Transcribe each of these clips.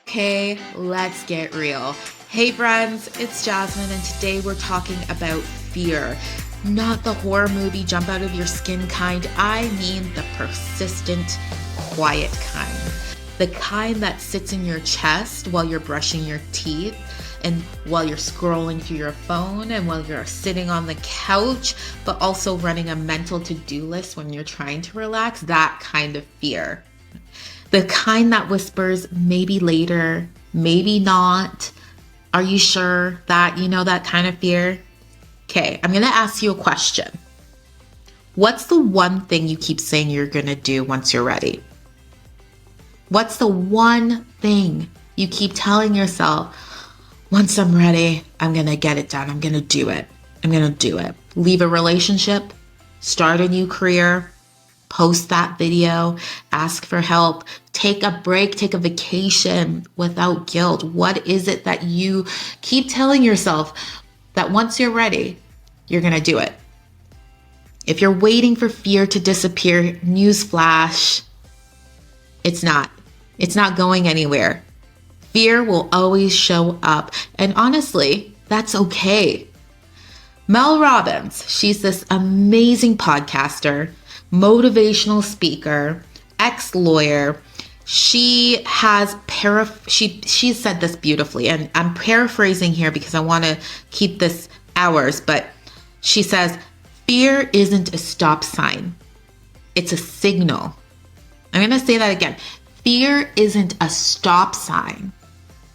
Okay, let's get real. Hey friends, it's Jahzmine, and today we're talking about fear. Not the horror movie jump out of your skin kind. I mean the persistent, quiet kind. The kind that sits in your chest while you're brushing your teeth, and while you're scrolling through your phone, and while you're sitting on the couch, but also running a mental to-do list when you're trying to relax. That kind of fear. The kind that whispers, maybe later, maybe not. Are you sure that you know that kind of fear? Okay, I'm going to ask you a question. What's the one thing you keep saying you're going to do once you're ready? What's the one thing you keep telling yourself, once I'm ready, I'm going to get it done. I'm going to do it. I'm going to do it. Leave a relationship, start a new career, post that video, ask for help, take a break, take a vacation without guilt. What is it that you keep telling yourself that once you're ready, you're going to do it? If you're waiting for fear to disappear, newsflash, it's not. It's not going anywhere. Fear will always show up. And honestly, that's okay. Mel Robbins, she's this amazing podcaster, motivational speaker, ex-lawyer. She has she said this beautifully, and I'm paraphrasing here because I want to keep this ours, but she says, fear isn't a stop sign. It's a signal. I'm going to say that again. Fear isn't a stop sign.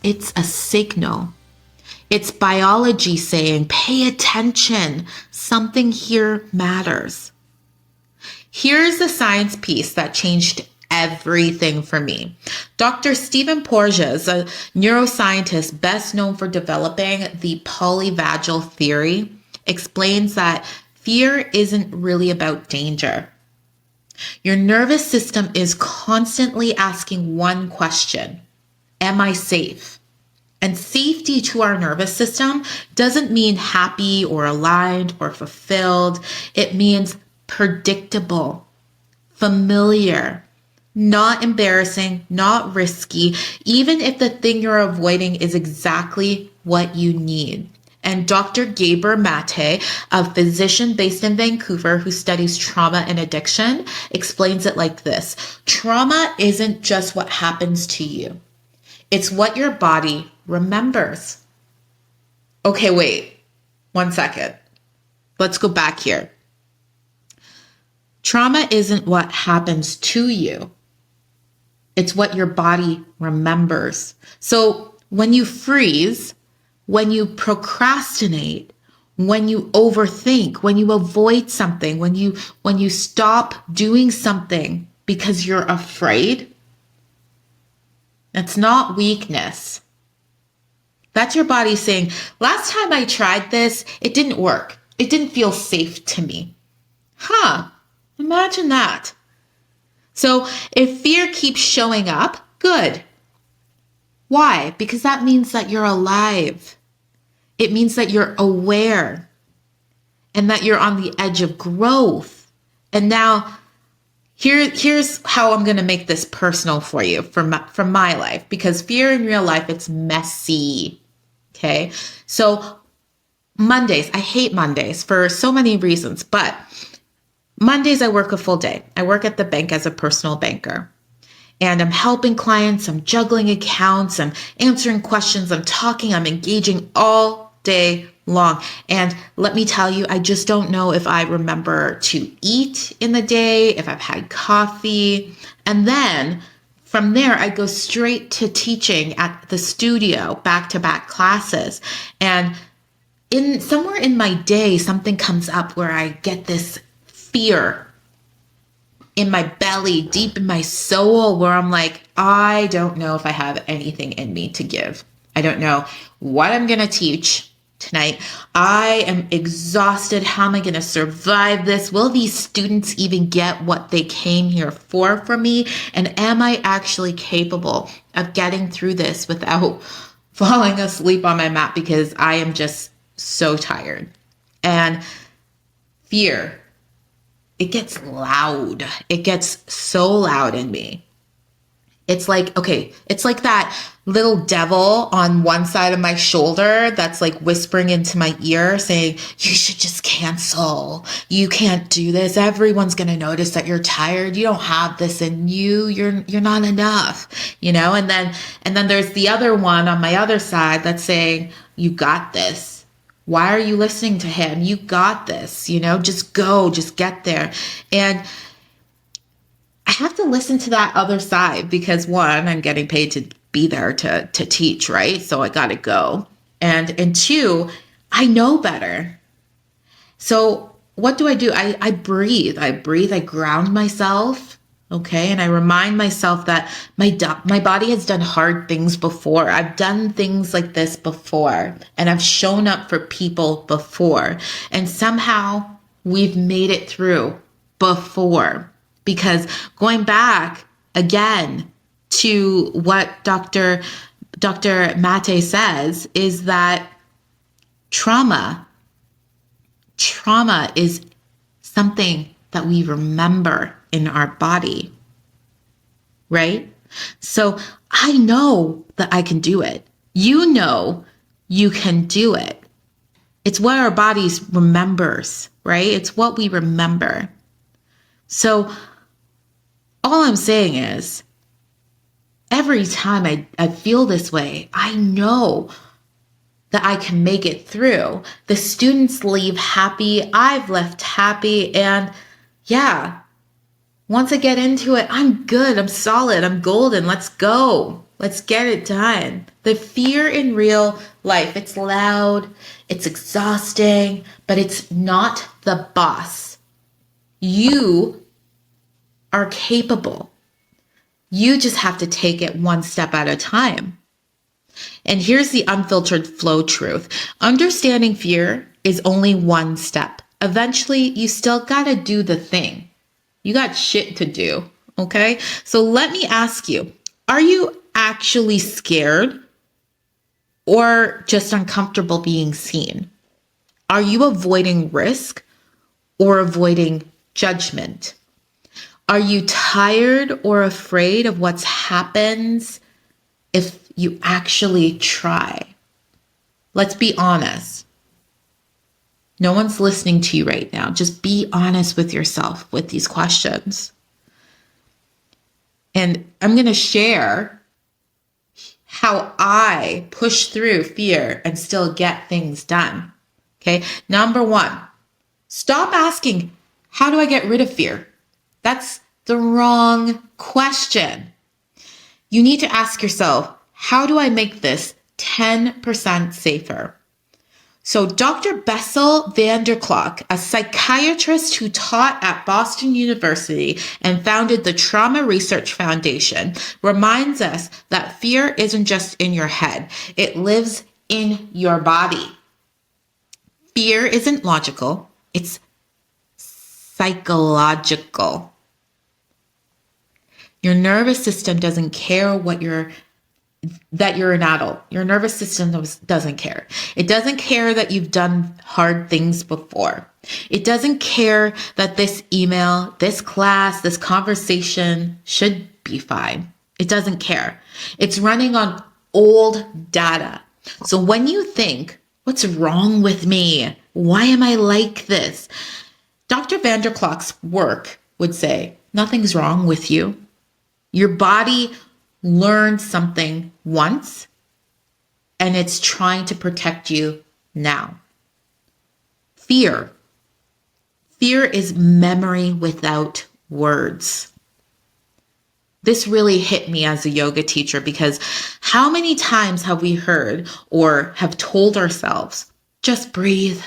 It's a signal. It's biology saying, pay attention. Something here matters. Here's the science piece that changed everything for me. Dr. Stephen Porges, a neuroscientist best known for developing the polyvagal theory, explains that fear isn't really about danger. Your nervous system is constantly asking one question: am I safe? And safety to our nervous system doesn't mean happy or aligned or fulfilled. It means predictable, familiar, not embarrassing, not risky, even if the thing you're avoiding is exactly what you need. And Dr. Gabor Mate, a physician based in Vancouver who studies trauma and addiction, explains it like this: trauma isn't just what happens to you. It's what your body remembers. Okay, wait, 1 second. Let's go back here. Trauma isn't what happens to you. It's what your body remembers. So when you freeze, when you procrastinate, when you overthink, when you avoid something, when you stop doing something because you're afraid, that's not weakness. That's your body saying, last time I tried this, it didn't work. It didn't feel safe to me. Imagine that. So if fear keeps showing up, good. Why? Because that means that you're alive. It means that you're aware and that you're on the edge of growth. And now here's how I'm going to make this personal for you from my life, because fear in real life, it's messy. Okay. So Mondays, I hate Mondays for so many reasons, but Mondays, I work a full day. I work at the bank as a personal banker, and I'm helping clients. I'm juggling accounts. I'm answering questions. I'm talking. I'm engaging all day long. And let me tell you, I just don't know if I remember to eat in the day, if I've had coffee. And then from there, I go straight to teaching at the studio, back-to-back classes. And somewhere in my day, something comes up where I get this fear in my belly, deep in my soul, where I'm like, I don't know if I have anything in me to give. I don't know what I'm going to teach tonight. I am exhausted. How am I going to survive this? Will these students even get what they came here for from me? And am I actually capable of getting through this without falling asleep on my mat because I am just so tired? And fear, it gets loud. It gets so loud in me. It's like, okay, it's like that little devil on one side of my shoulder that's like whispering into my ear saying, you should just cancel. You can't do this. Everyone's going to notice that you're tired. You don't have this in you. You're not enough, And then there's the other one on my other side that's saying, you got this. Why are you listening to him? You got this, just go, just get there. And I have to listen to that other side because one, I'm getting paid to be there to teach, right? So I got to go. And two, I know better. So what do? I breathe. I ground myself. Okay. And I remind myself that my body has done hard things before. I've done things like this before, and I've shown up for people before. And somehow we've made it through before. Because going back again to what Dr. Mate says is that trauma is something that we remember in our body, right? So I know that I can do it. You know you can do it. It's what our bodies remembers, right? It's what we remember. So all I'm saying is, every time I feel this way, I know that I can make it through. The students leave happy. I've left happy. And yeah, once I get into it, I'm good. I'm solid. I'm golden. Let's go. Let's get it done. The fear in real life, it's loud, it's exhausting, but it's not the boss. You are capable. You just have to take it one step at a time. And here's the unfiltered flow truth. Understanding fear is only one step. Eventually, you still got to do the thing. You got shit to do, okay? So let me ask you, are you actually scared or just uncomfortable being seen? Are you avoiding risk or avoiding judgment? Are you tired or afraid of what happens if you actually try? Let's be honest. No one's listening to you right now. Just be honest with yourself with these questions. And I'm going to share how I push through fear and still get things done. Okay. Number one, stop asking, how do I get rid of fear? That's the wrong question. You need to ask yourself, how do I make this 10% safer? So Dr. Bessel van der Kolk, a psychiatrist who taught at Boston University and founded the Trauma Research Foundation, reminds us that fear isn't just in your head. It lives in your body. Fear isn't logical. It's psychological. Your nervous system doesn't care that you're an adult. Your nervous system doesn't care. It doesn't care that you've done hard things before. It doesn't care that this email, this class, this conversation should be fine. It doesn't care. It's running on old data. So when you think, what's wrong with me? Why am I like this? Dr. van der Kolk's work would say, nothing's wrong with you. Your body learned something once, and it's trying to protect you now. Fear. Fear is memory without words. This really hit me as a yoga teacher because how many times have we heard or have told ourselves, just breathe,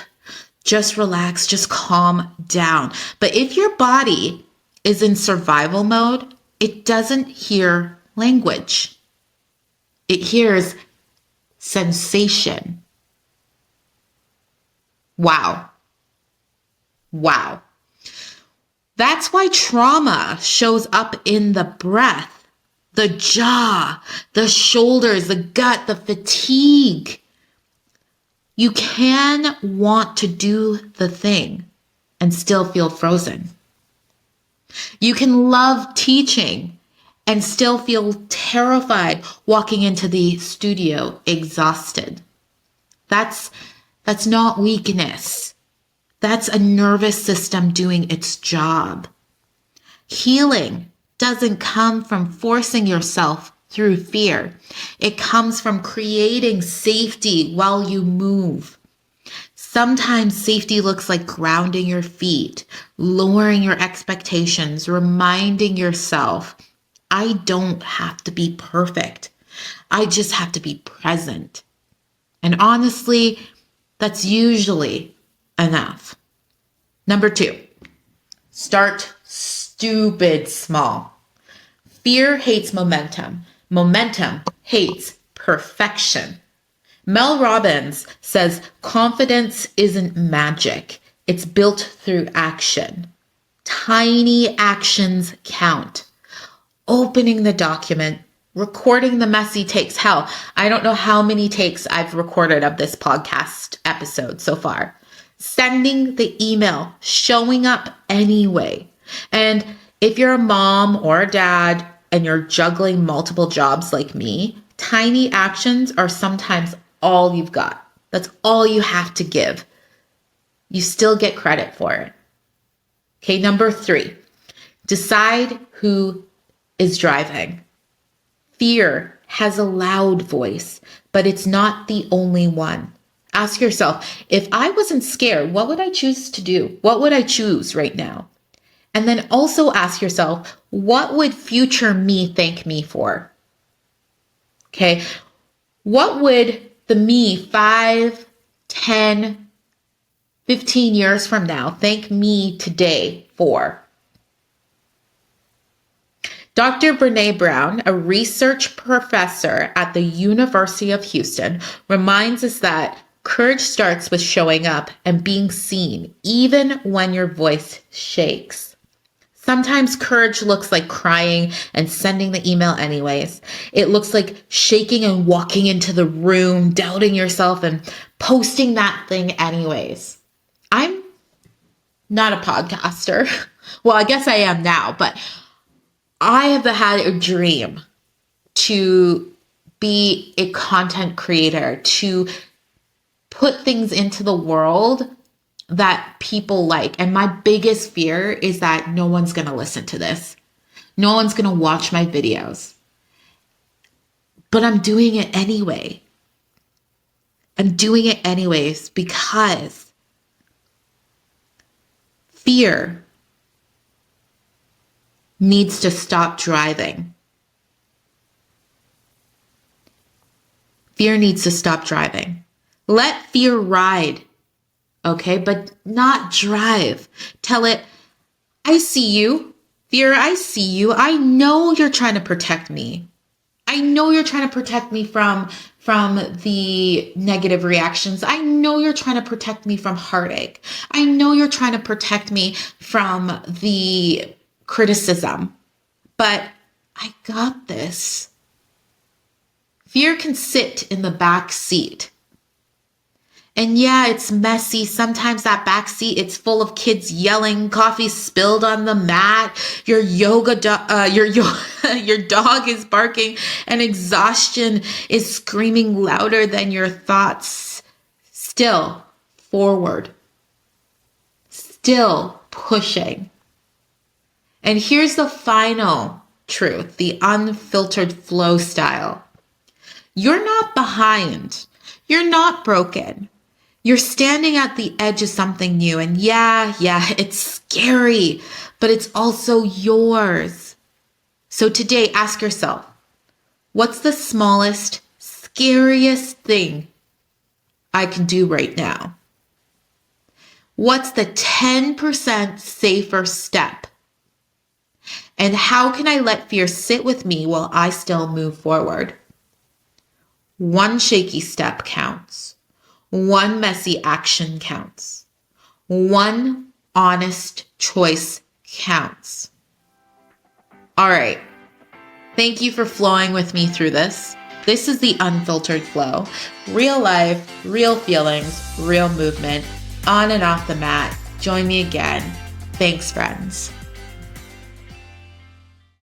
just relax, just calm down. But if your body is in survival mode, it doesn't hear language. It hears sensation. Wow. Wow. That's why trauma shows up in the breath, the jaw, the shoulders, the gut, the fatigue. You can want to do the thing and still feel frozen. You can love teaching and still feel terrified walking into the studio exhausted. That's not weakness. That's a nervous system doing its job. Healing doesn't come from forcing yourself through fear. It comes from creating safety while you move. Sometimes safety looks like grounding your feet, lowering your expectations, reminding yourself, I don't have to be perfect. I just have to be present. And honestly, that's usually enough. Number 2, start stupid small. Fear hates momentum. Momentum hates perfection. Mel Robbins says confidence isn't magic. It's built through action. Tiny actions count. Opening the document, recording the messy takes. Hell, I don't know how many takes I've recorded of this podcast episode so far. Sending the email, showing up anyway. And if you're a mom or a dad and you're juggling multiple jobs like me, tiny actions are sometimes all you've got. That's all you have to give. You still get credit for it. Okay, number 3, decide who is driving. Fear has a loud voice, but it's not the only one. Ask yourself, if I wasn't scared, what would I choose to do? What would I choose right now? And then also ask yourself, what would future me thank me for? Okay, what would the me 5, 10, 15 years from now thank me today for? Dr. Brene Brown, a research professor at the University of Houston, reminds us that courage starts with showing up and being seen, even when your voice shakes. Sometimes courage looks like crying and sending the email anyways. It looks like shaking and walking into the room, doubting yourself and posting that thing anyways. I'm not a podcaster. Well, I guess I am now, but I have had a dream to be a content creator, to put things into the world that people like. And my biggest fear is that no one's going to listen to this. No one's going to watch my videos. But I'm doing it anyway. I'm doing it anyways because fear needs to stop driving. Fear needs to stop driving. Let fear ride. Okay, but not drive. Tell it, I see you. Fear, I see you. I know you're trying to protect me. I know you're trying to protect me from the negative reactions. I know you're trying to protect me from heartache. I know you're trying to protect me from the criticism. But I got this. Fear can sit in the back seat. And yeah, it's messy. Sometimes that back seat, it's full of kids yelling, coffee spilled on the mat, your dog is barking, and exhaustion is screaming louder than your thoughts. Still forward. Still pushing. And here's the final truth, the unfiltered flow style. You're not behind. You're not broken. You're standing at the edge of something new. And yeah, it's scary, but it's also yours. So today, ask yourself, what's the smallest, scariest thing I can do right now? What's the 10% safer step? And how can I let fear sit with me while I still move forward? One shaky step counts. One messy action counts. One honest choice counts. All right. Thank you for flowing with me through this. This is the unfiltered flow. Real life, real feelings, real movement, on and off the mat. Join me again. Thanks, friends.